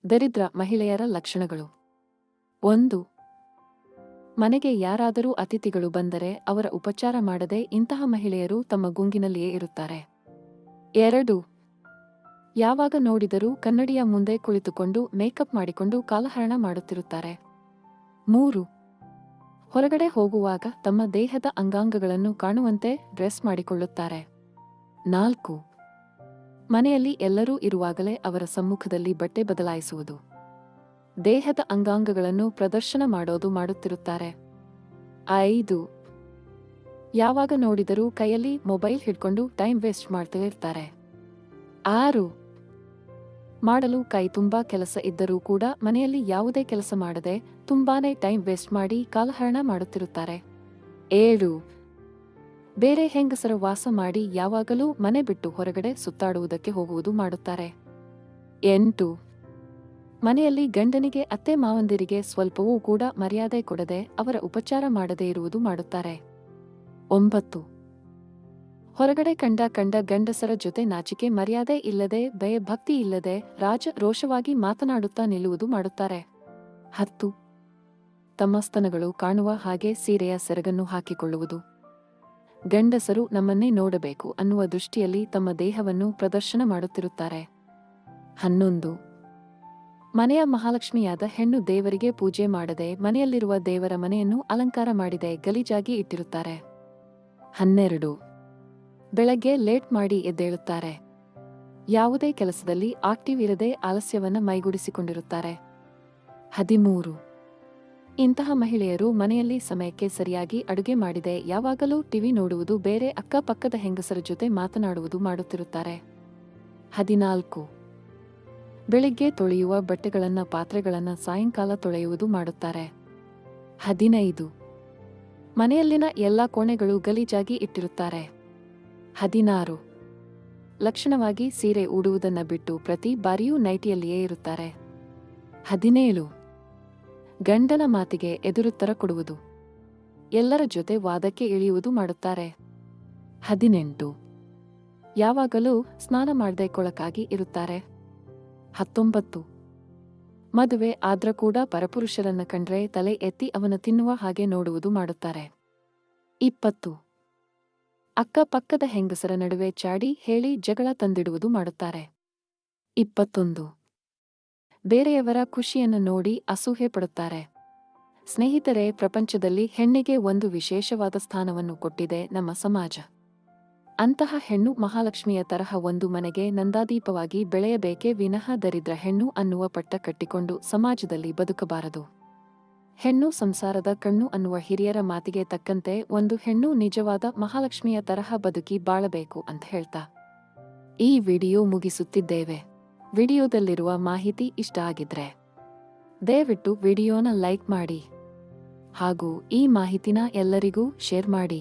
ದರಿದ್ರ ಮಹಿಳೆಯರ ಲಕ್ಷಣಗಳು. 1. ಮನೆಗೆ ಯಾರಾದರೂ ಅತಿಥಿಗಳು ಬಂದರೆ ಅವರ ಉಪಚಾರ ಮಾಡದೆ ಇಂತಹ ಮಹಿಳೆಯರು ತಮ್ಮ ಗುಂಗಿನಲ್ಲಿಯೇ ಇರುತ್ತಾರೆ. 2. ಯಾವಾಗ ನೋಡಿದರೂ ಕನ್ನಡಿಯ ಮುಂದೆ ಕುಳಿತುಕೊಂಡು ಮೇಕಪ್ ಮಾಡಿಕೊಂಡು ಕಾಲಹರಣ ಮಾಡುತ್ತಿರುತ್ತಾರೆ. 3. ಹೊರಗಡೆ ಹೋಗುವಾಗ ತಮ್ಮ ದೇಹದ ಅಂಗಾಂಗಗಳನ್ನು ಕಾಣುವಂತೆ ಡ್ರೆಸ್ ಮಾಡಿಕೊಳ್ಳುತ್ತಾರೆ. 4. ಮನೆಯಲ್ಲಿ ಎಲ್ಲರೂ ಇರುವಾಗಲೇ ಅವರ ಸಮ್ಮುಖದಲ್ಲಿ ಬಟ್ಟೆ ಬದಲಾಯಿಸುವುದು, ದೇಹದ ಅಂಗಾಂಗಗಳನ್ನು ಪ್ರದರ್ಶನ ಮಾಡುತ್ತಿರುತ್ತಾರೆ. 5. ಯಾವಾಗ ನೋಡಿದರೂ ಕೈಯಲ್ಲಿ ಮೊಬೈಲ್ ಹಿಡ್ಕೊಂಡು ಟೈಮ್ ವೇಸ್ಟ್ ಮಾಡ್ತಿರ್ತಾರೆ. 6. ಮಾಡಲು ಕೈ ತುಂಬಾ ಕೆಲಸ ಇದ್ದರೂ ಕೂಡ ಮನೆಯಲ್ಲಿ ಯಾವುದೇ ಕೆಲಸ ಮಾಡದೆ ತುಂಬಾನೇ ಟೈಮ್ ವೇಸ್ಟ್ ಮಾಡಿ ಕಾಲಹರಣ ಮಾಡುತ್ತಿರುತ್ತಾರೆ. 7. ಬೇರೆ ಹೆಂಗಸರ ವಾಸ ಮಾಡಿ ಯಾವಾಗಲೂ ಮನೆ ಬಿಟ್ಟು ಹೊರಗಡೆ ಸುತ್ತಾಡುವುದಕ್ಕೆ ಹೋಗುವುದು ಮಾಡುತ್ತಾರೆ. 8. ಮನೆಯಲ್ಲಿ ಗಂಡನಿಗೆ ಅತ್ತೆ ಮಾವಂದಿರಿಗೆ ಸ್ವಲ್ಪವೂ ಕೂಡ ಮರ್ಯಾದೆ ಕೊಡದೆ ಅವರ ಉಪಚಾರ ಮಾಡದೇ ಇರುವುದು ಮಾಡುತ್ತಾರೆ. 9. ಹೊರಗಡೆ ಕಂಡ ಗಂಡಸರ ಜೊತೆ ನಾಚಿಕೆ ಮರ್ಯಾದೆ ಇಲ್ಲದೆ ಭಕ್ತಿ ಇಲ್ಲದೆ ರೋಷವಾಗಿ ಮಾತನಾಡುತ್ತಾ ನಿಲ್ಲುವುದು ಮಾಡುತ್ತಾರೆ. 10. ತಮ್ಮ ಸ್ತನಗಳು ಕಾಣುವ ಹಾಗೆ ಸೀರೆಯ ಸೆರಗನ್ನು ಹಾಕಿಕೊಳ್ಳುವುದು, ಗಂಡಸರು ನಮ್ಮನ್ನೇ ನೋಡಬೇಕು ಅನ್ನುವ ದೃಷ್ಟಿಯಲ್ಲಿ ತಮ್ಮ ದೇಹವನ್ನು ಪ್ರದರ್ಶನ ಮಾಡುತ್ತಿರುತ್ತಾರೆ. 11. ಮನೆಯ ಮಹಾಲಕ್ಷ್ಮಿಯಾದ ಹೆಣ್ಣು ದೇವರಿಗೆ ಪೂಜೆ ಮಾಡದೆ ಮನೆಯಲ್ಲಿರುವ ದೇವರ ಮನೆಯನ್ನು ಅಲಂಕಾರ ಮಾಡಿದೆ ಗಲೀಜಾಗಿ ಇಟ್ಟಿರುತ್ತಾರೆ. 12. ಬೆಳಗ್ಗೆ ಲೇಟ್ ಮಾಡಿ ಎದ್ದೇಳುತ್ತಾರೆ. ಯಾವುದೇ ಕೆಲಸದಲ್ಲಿ ಆಕ್ಟಿವ್ ಇರದೆ ಆಲಸ್ಯವನ್ನ ಮೈಗೂಡಿಸಿಕೊಂಡಿರುತ್ತಾರೆ. 13. ಇಂತಹ ಮಹಿಳೆಯರು ಮನೆಯಲ್ಲಿ ಸಮಯಕ್ಕೆ ಸರಿಯಾಗಿ ಅಡುಗೆ ಮಾಡಿದೆ ಯಾವಾಗಲೂ ಟಿವಿ ನೋಡುವುದು, ಬೇರೆ ಅಕ್ಕಪಕ್ಕದ ಹೆಂಗಸರ ಜೊತೆ ಮಾತನಾಡುವುದು ಮಾಡುತ್ತಿರುತ್ತಾರೆ. 14. ಬೆಳಿಗ್ಗೆ ತೊಳೆಯುವ ಬಟ್ಟೆಗಳನ್ನ ಪಾತ್ರೆಗಳನ್ನ ಸಾಯಂಕಾಲ ತೊಳೆಯುವುದು ಮಾಡುತ್ತಾರೆ. 15. ಮನೆಯಲ್ಲಿನ ಎಲ್ಲಾ ಕೋಣೆಗಳು ಗಲೀಜಾಗಿ ಇಟ್ಟಿರುತ್ತಾರೆ. 16. ಲಕ್ಷಣವಾಗಿ ಸೀರೆ ಉಡುವುದನ್ನ ಬಿಟ್ಟು ಪ್ರತಿ ಬಾರಿಯೂ ನೈಟಿಯಲ್ಲಿಯೇ ಇರುತ್ತಾರೆ. 17. ಗಂಡನ ಮಾತಿಗೆ ಎದುರುತ್ತರ ಕೊಡುವುದು, ಎಲ್ಲರ ಜೊತೆ ವಾದಕ್ಕೆ ಇಳಿಯುವುದು ಮಾಡುತ್ತಾರೆ. 18. ಯಾವಾಗಲೂ ಸ್ನಾನ ಮಾಡದೆ ಕೊಳಕಾಗಿ ಇರುತ್ತಾರೆ. 19. ಮದುವೆ ಆದ್ರ ಕೂಡ ಪರಪುರುಷರನ್ನ ಕಂಡ್ರೆ ತಲೆ ಎತ್ತಿ ಅವನ ತಿನ್ನುವ ಹಾಗೆ ನೋಡುವುದು ಮಾಡುತ್ತಾರೆ. 20. ಅಕ್ಕಪಕ್ಕದ ಹೆಂಗಸರ ನಡುವೆ ಚಾಡಿ ಹೇಳಿ ಜಗಳ ತಂದಿಡುವುದು ಮಾಡುತ್ತಾರೆ. 21. ಬೇರೆಯವರ ಖುಷಿಯನ್ನು ನೋಡಿ ಅಸೂಹೆ ಪಡುತ್ತಾರೆ. ಸ್ನೇಹಿತರೆ, ಪ್ರಪಂಚದಲ್ಲಿ ಹೆಣ್ಣಿಗೆ ಒಂದು ವಿಶೇಷವಾದ ಸ್ಥಾನವನ್ನು ಕೊಟ್ಟಿದೆ ನಮ್ಮ ಸಮಾಜ. ಅಂತಹ ಹೆಣ್ಣು ಮಹಾಲಕ್ಷ್ಮಿಯ ತರಹ ಒಂದು ಮನೆಗೆ ನಂದಾದೀಪವಾಗಿ ಬೆಳೆಯಬೇಕೇ ವಿನಃ ದರಿದ್ರ ಹೆಣ್ಣು ಅನ್ನುವ ಪಟ್ಟ ಕಟ್ಟಿಕೊಂಡು ಸಮಾಜದಲ್ಲಿ ಬದುಕಬಾರದು. ಹೆಣ್ಣು ಸಂಸಾರದ ಕಣ್ಣು ಅನ್ನುವ ಹಿರಿಯರ ಮಾತಿಗೆ ತಕ್ಕಂತೆ ಒಂದು ಹೆಣ್ಣು ನಿಜವಾದ ಮಹಾಲಕ್ಷ್ಮಿಯ ತರಹ ಬದುಕಿ ಬಾಳಬೇಕು ಅಂತ ಹೇಳ್ತಾ ಈ ವಿಡಿಯೋ ಮುಗಿಸುತ್ತಿದ್ದೇವೆ. ವಿಡಿಯೋದಲ್ಲಿರುವ ಮಾಹಿತಿ ಇಷ್ಟ ಆಗಿದ್ರೆ ದಯವಿಟ್ಟು ವಿಡಿಯೋನ ಲೈಕ್ ಮಾಡಿ ಹಾಗೂ ಈ ಮಾಹಿತಿನ ಎಲ್ಲರಿಗೂ ಶೇರ್ ಮಾಡಿ.